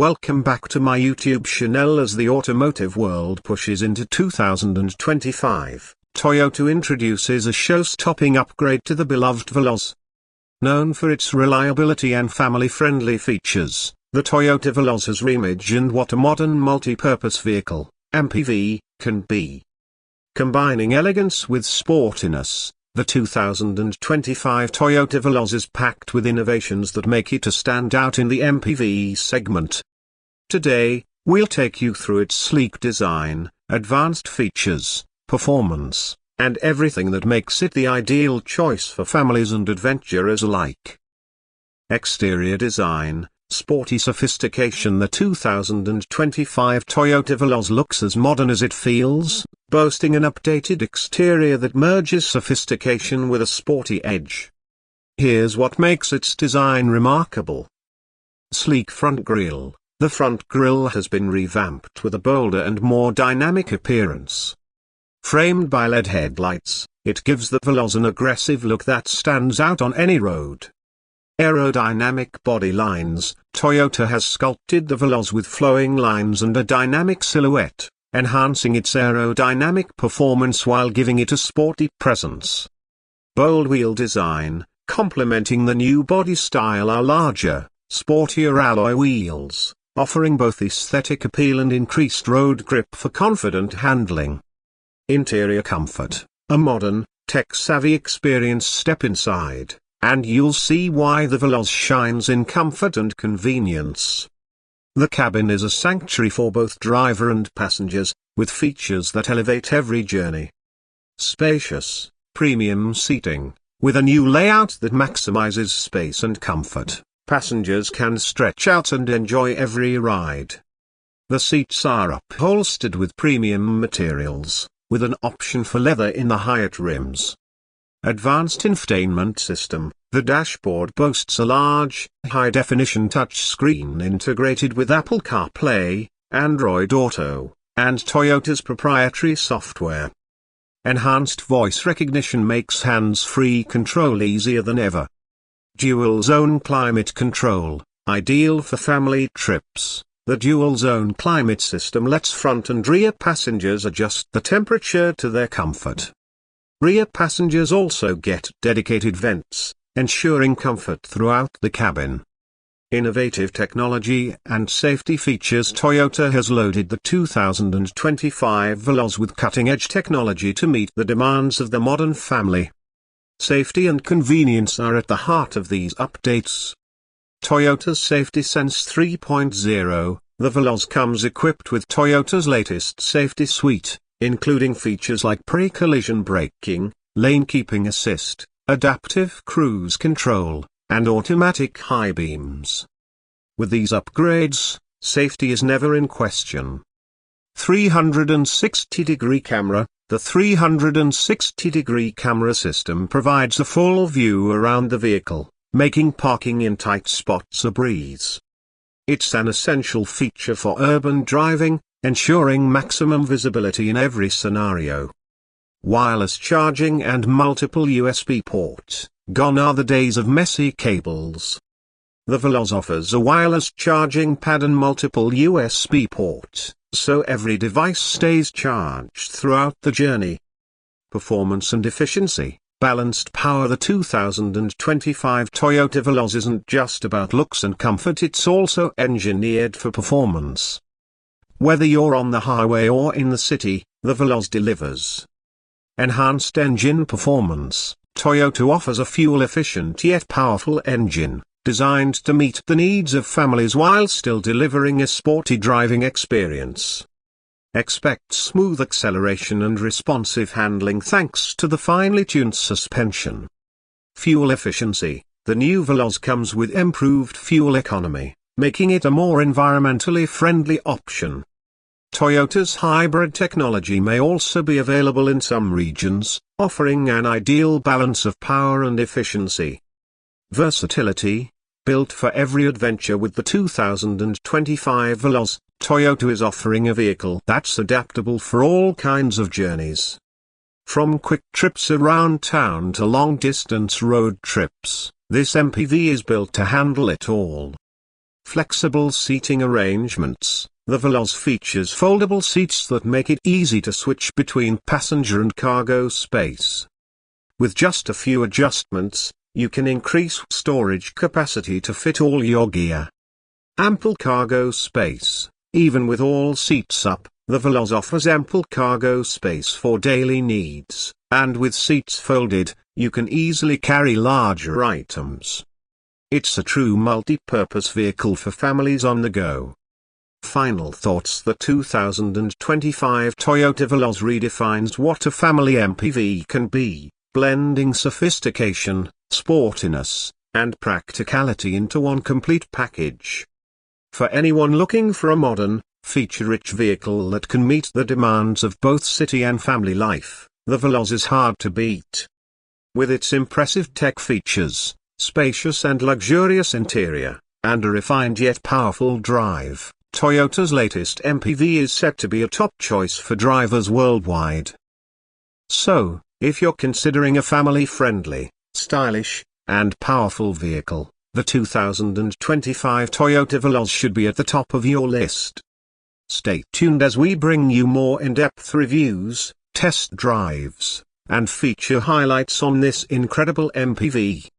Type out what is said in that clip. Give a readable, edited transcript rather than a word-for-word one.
Welcome back to my YouTube channel. As the automotive world pushes into 2025, Toyota introduces a show-stopping upgrade to the beloved Veloz. Known for its reliability and family-friendly features, the Toyota Veloz has reimagined what a modern multi-purpose vehicle, MPV, can be. Combining elegance with sportiness, the 2025 Toyota Veloz is packed with innovations that make it a standout in the MPV segment. Today, we'll take you through its sleek design, advanced features, performance, and everything that makes it the ideal choice for families and adventurers alike. Exterior design, sporty sophistication. The 2025 Toyota Veloz looks as modern as it feels, boasting an updated exterior that merges sophistication with a sporty edge. Here's what makes its design remarkable. Sleek front grille. The front grille has been revamped with a bolder and more dynamic appearance. Framed by LED headlights, it gives the Veloz an aggressive look that stands out on any road. Aerodynamic body lines. Toyota has sculpted the Veloz with flowing lines and a dynamic silhouette, enhancing its aerodynamic performance while giving it a sporty presence. Bold wheel design. Complementing the new body style are larger, sportier alloy wheels, offering both aesthetic appeal and increased road grip for confident handling. Interior comfort. A modern, tech-savvy experience. Step inside, and you'll see why the Veloz shines in comfort and convenience. The cabin is a sanctuary for both driver and passengers, with features that elevate every journey. Spacious, premium seating. With a new layout that maximizes space and comfort, passengers can stretch out and enjoy every ride. The seats are upholstered with premium materials, with an option for leather in the higher rims. Advanced infotainment system. The dashboard boasts a large, high-definition touchscreen integrated with Apple CarPlay, Android Auto, and Toyota's proprietary software. Enhanced voice recognition makes hands-free control easier than ever. Dual-zone climate control, ideal for family trips. The dual-zone climate system lets front and rear passengers adjust the temperature to their comfort. Rear passengers also get dedicated vents, ensuring comfort throughout the cabin. Innovative technology and safety features. Toyota has loaded the 2025 Veloz with cutting-edge technology to meet the demands of the modern family. Safety and convenience are at the heart of these updates. Toyota's Safety Sense 3.0. The Veloz comes equipped with Toyota's latest safety suite, including features like pre-collision braking, lane keeping assist, adaptive cruise control, and automatic high beams. With these upgrades, safety is never in question. 360-degree camera. The 360-degree camera system provides a full view around the vehicle, making parking in tight spots a breeze. It's an essential feature for urban driving, ensuring maximum visibility in every scenario. Wireless charging and multiple USB ports. Gone are the days of messy cables. The Veloz offers a wireless charging pad and multiple USB ports, so every device stays charged throughout the journey. Performance and efficiency. Balanced power. The 2025 Toyota Veloz isn't just about looks and comfort, it's also engineered for performance. Whether you're on the highway or in the city, the Veloz delivers. Enhanced engine performance. Toyota offers a fuel-efficient yet powerful engine, designed to meet the needs of families while still delivering a sporty driving experience. Expect smooth acceleration and responsive handling thanks to the finely tuned suspension. Fuel efficiency. The new Veloz comes with improved fuel economy, making it a more environmentally friendly option. Toyota's hybrid technology may also be available in some regions, offering an ideal balance of power and efficiency. Versatility. Built for every adventure. With the 2025 Veloz, Toyota is offering a vehicle that's adaptable for all kinds of journeys. From quick trips around town to long-distance road trips, this MPV is built to handle it all. Flexible seating arrangements. The Veloz features foldable seats that make it easy to switch between passenger and cargo space. With just a few adjustments, you can increase storage capacity to fit all your gear. Ample cargo space. Even with all seats up, the Veloz offers ample cargo space for daily needs, and with seats folded, you can easily carry larger items. It's a true multi-purpose vehicle for families on the go. Final thoughts. The 2025 Toyota Veloz redefines what a family MPV can be, blending sophistication, sportiness, and practicality into one complete package. For anyone looking for a modern, feature-rich vehicle that can meet the demands of both city and family life, the Veloz is hard to beat. With its impressive tech features, spacious and luxurious interior, and a refined yet powerful drive, Toyota's latest MPV is set to be a top choice for drivers worldwide. So, if you're considering a family-friendly, stylish, and powerful vehicle, the 2025 Toyota Veloz should be at the top of your list. Stay tuned as we bring you more in-depth reviews, test drives, and feature highlights on this incredible MPV.